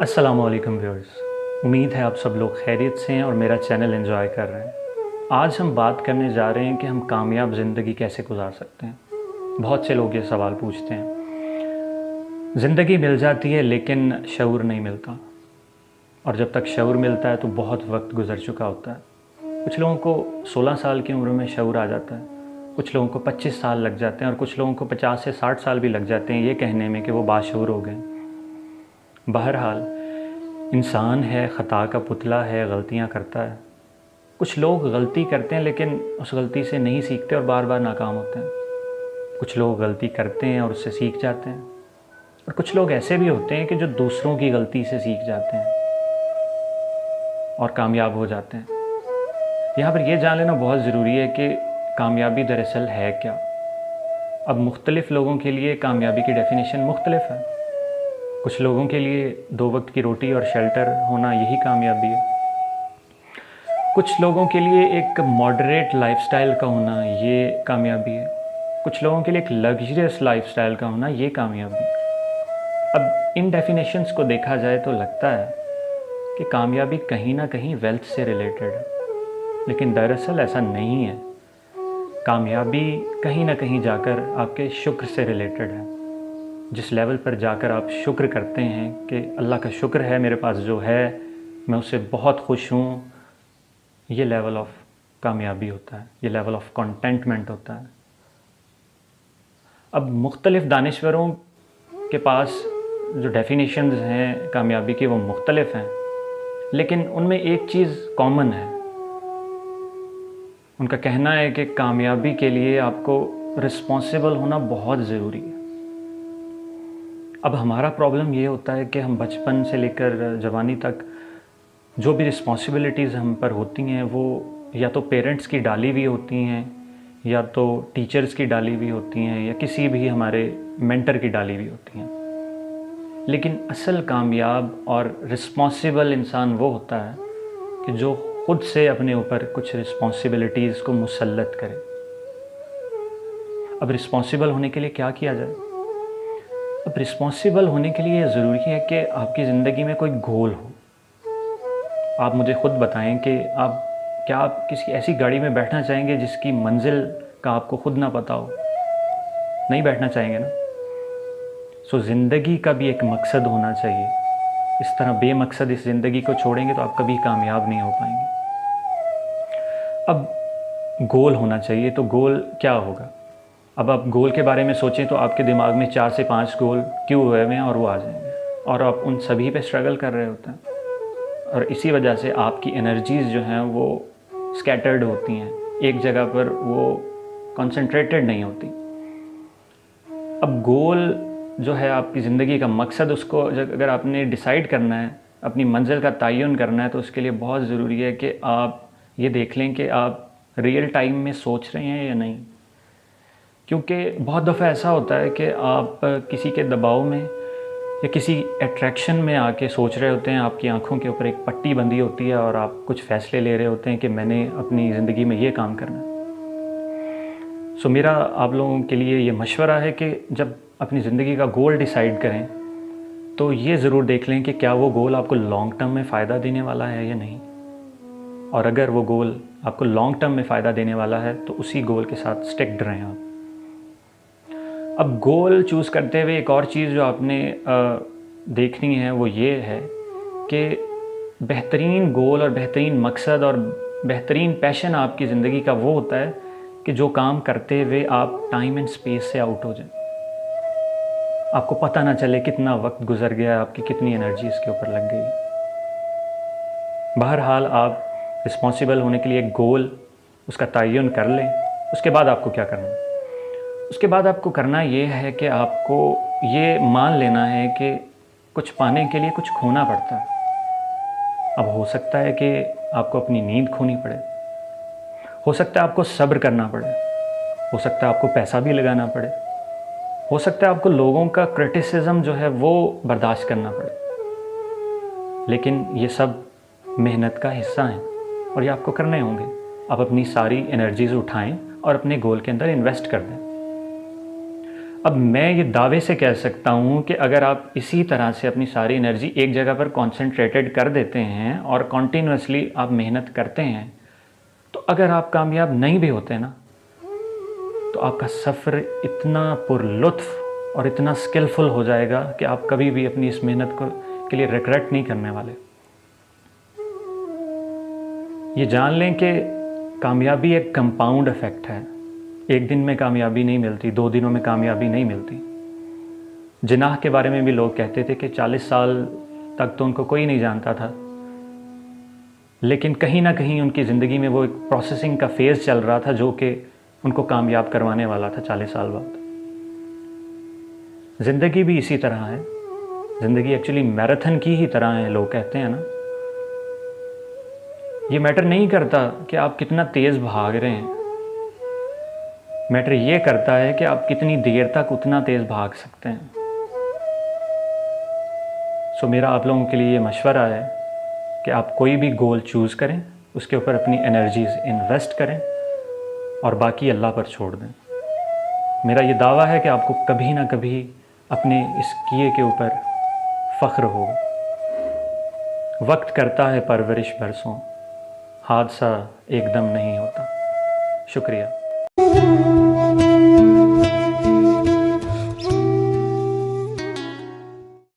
अस्सलामुअलैकुम व्यूअर्स। उम्मीद है आप सब लोग खैरियत से हैं और मेरा चैनल एंजॉय कर रहे हैं। आज हम बात करने जा रहे हैं कि हम कामयाब ज़िंदगी कैसे गुजार सकते हैं। बहुत से लोग ये सवाल पूछते हैं। ज़िंदगी मिल जाती है लेकिन शऊर नहीं मिलता, और जब तक शऊर मिलता है तो बहुत वक्त गुजर चुका होता है। कुछ लोगों को 16 साल की उम्र में शऊर आ जाता है, कुछ लोगों को 25 साल लग जाते हैं और कुछ लोगों को 50 से 60 साल भी लग जाते हैं ये कहने में कि वो बाशऊर हो गए। बहरहाल इंसान है, ख़ता का पुतला है, गलतियाँ करता है। कुछ लोग गलती करते हैं लेकिन उस गलती से नहीं सीखते और बार बार नाकाम होते हैं। कुछ लोग गलती करते हैं और उससे सीख जाते हैं, और कुछ लोग ऐसे भी होते हैं कि जो दूसरों की गलती से सीख जाते हैं और कामयाब हो जाते हैं। यहाँ पर यह जान लेना बहुत ज़रूरी है कि कामयाबी दरअसल है क्या। अब मुख्तलिफ़ लोगों के लिए कामयाबी की डेफिनेशन मुख्तलिफ है। कुछ लोगों के लिए 2 वक्त की रोटी और शेल्टर होना यही कामयाबी है। कुछ लोगों के लिए एक मॉडरेट लाइफस्टाइल का होना ये कामयाबी है। कुछ लोगों के लिए एक लग्जरियस लाइफस्टाइल का होना ये कामयाबी। अब इन डेफिनेशंस को देखा जाए तो लगता है कि कामयाबी कहीं ना कहीं वेल्थ से रिलेटेड है, लेकिन दरअसल ऐसा नहीं है। कामयाबी कहीं ना कहीं जाकर आपके शुक्र से रिलेटेड है। जिस लेवल पर जाकर आप शुक्र करते हैं कि अल्लाह का शुक्र है मेरे पास जो है, मैं उससे बहुत खुश हूँ, ये लेवल ऑफ कामयाबी होता है, ये लेवल ऑफ कंटेंटमेंट होता है। अब मुख्तलिफ़ दानिश्वरों के पास जो डेफिनेशंस हैं कामयाबी की वो मुख्तलिफ़ हैं, लेकिन उनमें एक चीज़ कॉमन है। उनका कहना है कि कामयाबी के लिए आपको रिस्पॉन्सिबल होना बहुत ज़रूरी है। अब हमारा प्रॉब्लम ये होता है कि हम बचपन से लेकर जवानी तक जो भी रिस्पॉन्सिबिलिटीज़ हम पर होती हैं वो या तो पेरेंट्स की डाली हुई होती हैं, या तो टीचर्स की डाली हुई होती हैं, या किसी भी हमारे मेंटर की डाली हुई होती हैं। लेकिन असल कामयाब और रिस्पॉन्सिबल इंसान वो होता है कि जो ख़ुद से अपने ऊपर कुछ रिस्पॉन्सिबिलिटीज़ को मुसल्लत करे। अब रिस्पॉन्सिबल होने के लिए क्या किया जाए? अब रिस्पॉन्सिबल होने के लिए ज़रूरी है कि आपकी ज़िंदगी में कोई गोल हो। आप मुझे ख़ुद बताएं कि क्या आप किसी ऐसी गाड़ी में बैठना चाहेंगे जिसकी मंजिल का आपको ख़ुद ना पता हो? नहीं बैठना चाहेंगे ना। सो ज़िंदगी का भी एक मकसद होना चाहिए। इस तरह बेमकसद इस ज़िंदगी को छोड़ेंगे तो आप कभी कामयाब नहीं हो पाएंगे। अब गोल होना चाहिए, तो गोल क्या होगा? अब आप गोल के बारे में सोचें तो आपके दिमाग में 4 से 5 गोल क्यों हुए हुए हैं और वो आ जाएंगे, और आप उन सभी पे स्ट्रगल कर रहे होते हैं, और इसी वजह से आपकी एनर्जीज़ जो हैं वो स्कैटर्ड होती हैं, एक जगह पर वो कंसंट्रेटेड नहीं होती। अब गोल जो है आपकी ज़िंदगी का मकसद, उसको अगर आपने डिसाइड करना है, अपनी मंजिल का तयन करना है, तो उसके लिए बहुत ज़रूरी है कि आप ये देख लें कि आप रियल टाइम में सोच रहे हैं या नहीं। क्योंकि बहुत दफ़ा ऐसा होता है कि आप किसी के दबाव में या किसी अट्रैक्शन में आके सोच रहे होते हैं, आपकी आंखों के ऊपर एक पट्टी बंधी होती है और आप कुछ फ़ैसले ले रहे होते हैं कि मैंने अपनी ज़िंदगी में ये काम करना है। सो मेरा आप लोगों के लिए ये मशवरा है कि जब अपनी ज़िंदगी का गोल डिसाइड करें तो ये ज़रूर देख लें कि क्या वो गोल आपको लॉन्ग टर्म में फ़ायदा देने वाला है या नहीं, और अगर वो गोल आपको लॉन्ग टर्म में फ़ायदा देने वाला है तो उसी गोल के साथ स्टिक्ड रहें आप। अब गोल चूज़ करते हुए एक और चीज़ जो आपने देखनी है वो ये है कि बेहतरीन गोल और बेहतरीन मकसद और बेहतरीन पैशन आपकी ज़िंदगी का वो होता है कि जो काम करते हुए आप टाइम एंड स्पेस से आउट हो जाए। आपको पता ना चले कितना वक्त गुजर गया, आपकी कितनी एनर्जी इसके ऊपर लग गई। बहरहाल आप रिस्पॉन्सिबल होने के लिए एक गोल, उसका तयन कर लें। उसके बाद आपको क्या करना है? उसके बाद आपको करना ये है कि आपको ये मान लेना है कि कुछ पाने के लिए कुछ खोना पड़ता है। अब हो सकता है कि आपको अपनी नींद खोनी पड़े, हो सकता है आपको सब्र करना पड़े, हो सकता है आपको पैसा भी लगाना पड़े, हो सकता है आपको लोगों का क्रिटिसिज्म जो है वो बर्दाश्त करना पड़े। लेकिन ये सब मेहनत का हिस्सा हैं और ये आपको करने होंगे। आप अपनी सारी एनर्जीज़ उठाएं और अपने गोल के अंदर इन्वेस्ट कर दें। अब मैं ये दावे से कह सकता हूँ कि अगर आप इसी तरह से अपनी सारी एनर्जी एक जगह पर कॉन्सेंट्रेटेड कर देते हैं और कॉन्टीन्यूसली आप मेहनत करते हैं, तो अगर आप कामयाब नहीं भी होते ना, तो आपका सफ़र इतना पुरलुत्फ़ और इतना स्किलफुल हो जाएगा कि आप कभी भी अपनी इस मेहनत के लिए रिग्रेट नहीं करने वाले। ये जान लें कि कामयाबी एक कंपाउंड इफ़ेक्ट है। एक दिन में कामयाबी नहीं मिलती, 2 दिनों में कामयाबी नहीं मिलती। जिनाह के बारे में भी लोग कहते थे कि 40 साल तक तो उनको कोई नहीं जानता था, लेकिन कहीं ना कहीं उनकी ज़िंदगी में वो एक प्रोसेसिंग का फेज़ चल रहा था जो कि उनको कामयाब करवाने वाला था 40 साल बाद। ज़िंदगी भी इसी तरह है। ज़िंदगी एक्चुअली मैराथन की ही तरह है, लोग कहते हैं ना। ये मैटर नहीं करता कि आप कितना तेज़ भाग रहे हैं, मैटर ये करता है कि आप कितनी देर तक उतना तेज़ भाग सकते हैं। सो मेरा आप लोगों के लिए ये मशवरा है कि आप कोई भी गोल चूज़ करें, उसके ऊपर अपनी एनर्जीज़ इन्वेस्ट करें और बाकी अल्लाह पर छोड़ दें। मेरा ये दावा है कि आपको कभी ना कभी अपने इस किए के ऊपर फ़ख्र होगा। वक्त करता है परवरिश बरसों, हादसा एकदम नहीं होता। शुक्रिया।